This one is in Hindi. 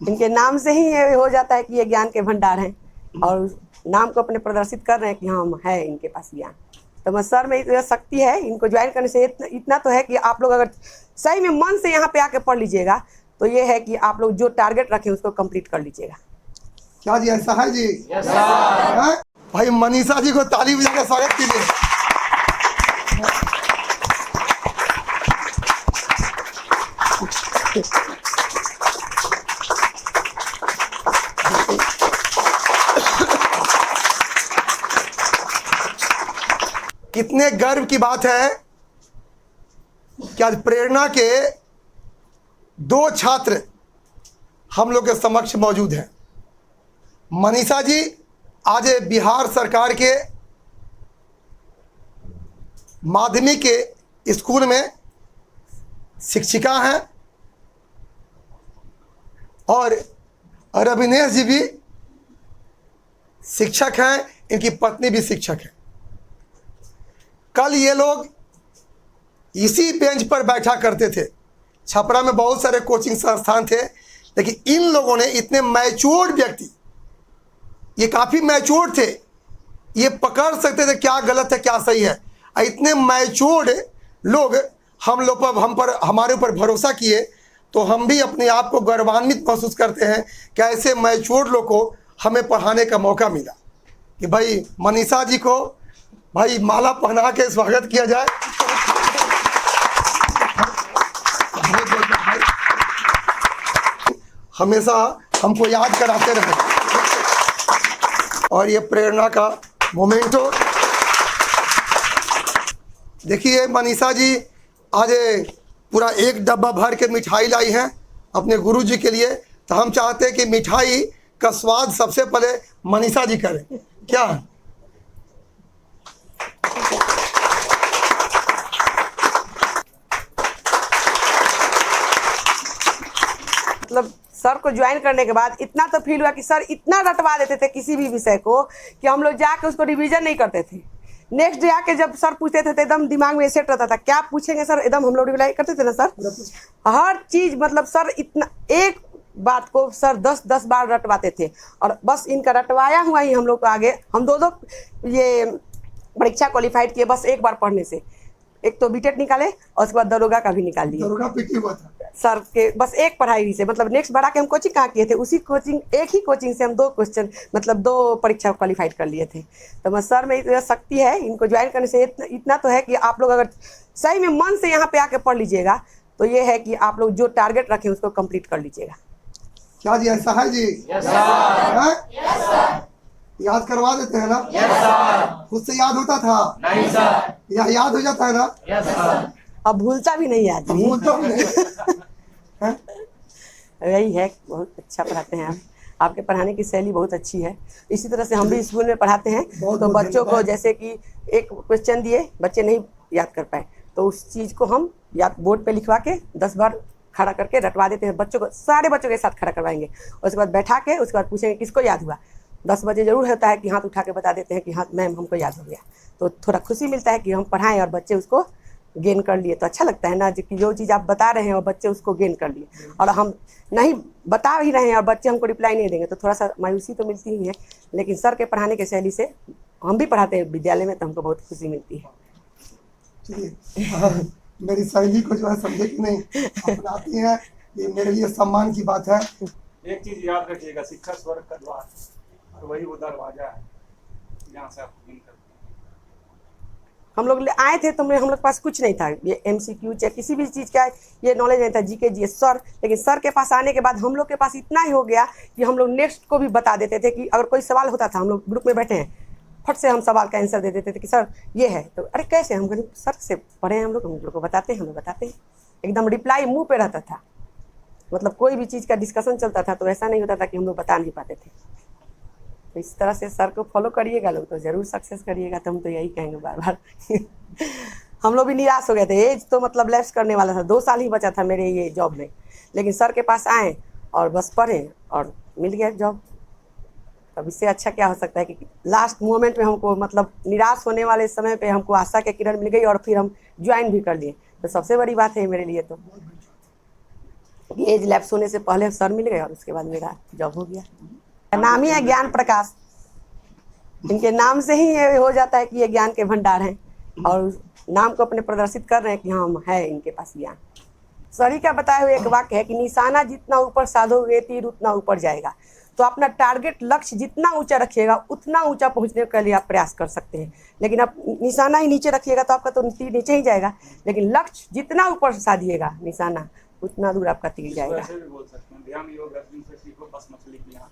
इनके नाम से ही ये हो जाता है कि ये ज्ञान के भंडार हैं और नाम को अपने प्रदर्शित कर रहे हैं कि हाँ है इनके पास ज्ञान। तो मैं सर में इतना शक्ति है, इनको ज्वाइन करने से इतना तो है कि आप लोग अगर सही में मन से यहाँ पे आके पढ़ लीजिएगा तो ये है कि आप लोग जो टारगेट रखें उसको कंप्लीट कर लीजिएगा। क्या जी, ऐसा है जी? भाई मनीषा जी को ताली बजाकर स्वागत कीजिए। कितने गर्व की बात है कि आज प्रेरणा के 2 छात्र हम लोग के समक्ष मौजूद हैं। मनीषा जी आज बिहार सरकार के माध्यमिक स्कूल में शिक्षिका हैं और रविनेश जी भी शिक्षक हैं, इनकी पत्नी भी शिक्षक है। कल ये लोग इसी बेंच पर बैठा करते थे। छपरा में बहुत सारे कोचिंग संस्थान थे, लेकिन इन लोगों ने इतने मैच्योर्ड व्यक्ति, ये काफ़ी मैच्योर्ड थे, ये पकड़ सकते थे क्या गलत है क्या सही है। इतने मैच्योर्ड लोग हमारे ऊपर भरोसा किए, तो हम भी अपने आप को गौरवान्वित महसूस करते हैं कि ऐसे मैच्योर्ड लोग को हमें पढ़ाने का मौका मिला। कि भाई मनीषा जी को भाई माला पहना के स्वागत किया जाए। हमेशा हमको याद कराते रहे और ये प्रेरणा का मोमेंट हो। देखिए मनीषा जी आज पूरा 1 डब्बा भर के मिठाई लाई हैं अपने गुरु जी के लिए। तो हम चाहते हैं कि मिठाई का स्वाद सबसे पहले मनीषा जी करें। क्या मतलब सर को ज्वाइन करने के बाद इतना तो फील हुआ कि सर इतना रटवा देते थे किसी भी विषय को कि हम लोग जाके उसको रिवीजन नहीं करते थे। नेक्स्ट डे आके जब सर पूछते थे तो एकदम दिमाग में सेट रहता था, क्या पूछेंगे सर, एकदम हम लोग रिप्लाई करते थे ना सर। हर चीज़ मतलब सर इतना एक बात को सर 10-10 बार रटवाते थे और बस इनका रटवाया हुआ ही हम लोग को आगे हम 2 ये परीक्षा क्वालिफाइड किए बस एक बार पढ़ने से। एक तो बीटेट निकाले और उसके बाद दरोगा का भी निकाल दिए। दरोगा पिटी हुआ था सर के बस एक पढ़ाई से, मतलब नेक्स्ट बढ़ा के हम कोचिंग कहाँ किए थे, उसी कोचिंग एक ही कोचिंग से हम 2 क्वेश्चन मतलब 2 परीक्षा क्वालिफाइड कर लिए थे। तो मैं सर में इतना शक्ति है, इनको ज्वाइन करने से इतना तो है कि आप लोग अगर सही में मन से यहाँ पे आके पढ़ लीजिएगा तो ये है कि आप लोग जो टारगेट रखें उसको कंप्लीट कर लीजिएगा। क्या जी, ऐसा है जी? याद करवा देते हैं ना? खुद से याद होता था? नहीं सर। याद हो जाता है ना? अब भूलता भी नहीं आदमी। भूलता भी नहीं। यही है, बहुत अच्छा पढ़ाते हैं आप। आपके पढ़ाने की शैली बहुत अच्छी है। इसी तरह से हम भी स्कूल में पढ़ाते हैं तो बच्चों को जैसे कि एक क्वेश्चन दिए, बच्चे नहीं याद कर पाए तो उस चीज़ को हम याद बोर्ड पे लिखवा के 10 बार खड़ा करके रटवा देते हैं बच्चों को, सारे बच्चों के साथ खड़ा करवाएंगे। उसके बाद बैठा के उसके बाद पूछेंगे किसको याद हुआ। 10 बजे जरूर होता है कि हाथ उठा के बता देते हैं कि हाँ मैम हमको याद हो गया। तो थोड़ा खुशी मिलता है कि हम पढ़ाएं और बच्चे उसको गेन कर लिए, तो अच्छा लगता है ना कि जो चीज़ आप बता रहे हैं और बच्चे उसको गेन कर लिए और हम नहीं बता भी रहे हैं और बच्चे हमको रिप्लाई नहीं देंगे तो थोड़ा सा मायूसी तो मिलती ही है। लेकिन सर के पढ़ाने की शैली से हम भी पढ़ाते हैं विद्यालय में तो हमको बहुत खुशी मिलती है। मेरी शैली को जो है समझे कि नहीं अपनाती है, ये मेरे लिए सम्मान की बात है। एक चीज याद रखिएगा, शिक्षा स्वर्ग का द्वार और वही वो दरवाजा है जहाँ से आप करते हैं। हम लोग आए थे तो हम लोग के पास कुछ नहीं था, ये MCQ चाहे किसी भी चीज़ का ये नॉलेज नहीं था, GK GS सर। लेकिन सर के पास आने के बाद हम लोग के पास इतना ही हो गया कि हम लोग नेक्स्ट को भी बता देते थे कि अगर कोई सवाल होता था, हम लोग ग्रुप में बैठे हैं, फट से हम सवाल का आंसर दे देते थे कि सर ये है, तो अरे कैसे, हम कहीं सर से पढ़े हैं, हम लोग को बताते हैं, हम लोग बताते हैं। एकदम रिप्लाई मुँह पर रहता था, मतलब कोई भी चीज़ का डिस्कशन चलता था तो ऐसा नहीं होता था कि हम लोग बता नहीं पाते थे। तो इस तरह से सर को फॉलो करिएगा लोग तो ज़रूर सक्सेस करिएगा। तो हम तो यही कहेंगे बार बार। हम लोग भी निराश हो गए थे, एज तो मतलब लैप्स करने वाला था, 2 साल ही बचा था मेरे ये जॉब में। लेकिन सर के पास आए और बस पढ़े और मिल गया जॉब। तब इससे अच्छा क्या हो सकता है कि लास्ट मोमेंट में हमको मतलब निराश होने वाले समय पे हमको आशा के किरण मिल गई और फिर हम ज्वाइन भी कर लिए। तो सबसे बड़ी बात है मेरे लिए तो एज लैप्स होने से पहले सर मिल गए और उसके बाद मेरा जॉब हो गया। नाम ही है ज्ञान प्रकाश, इनके नाम से ही ये हो जाता है कि ये ज्ञान के भंडार हैं और नाम को अपने प्रदर्शित कर रहे हैं कि हाँ हम है इनके पास ज्ञान। सर ही का बताए हुए एक वाक्य है कि निशाना जितना ऊपर साधोगे तीर उतना ऊपर जाएगा। तो अपना टारगेट लक्ष्य जितना ऊंचा रखिएगा उतना ऊंचा पहुंचने के लिए आप प्रयास कर सकते हैं, लेकिन आप निशाना ही नीचे रखिएगा तो आपका तो तीर नीचे ही जाएगा, लेकिन लक्ष्य जितना ऊपर साधिएगा निशाना उतना दूर आपका तीर जाएगा। वैसे भी बोल सकते हैं ध्यान योग अर्जुन से सीखो बस मछली की यहाँ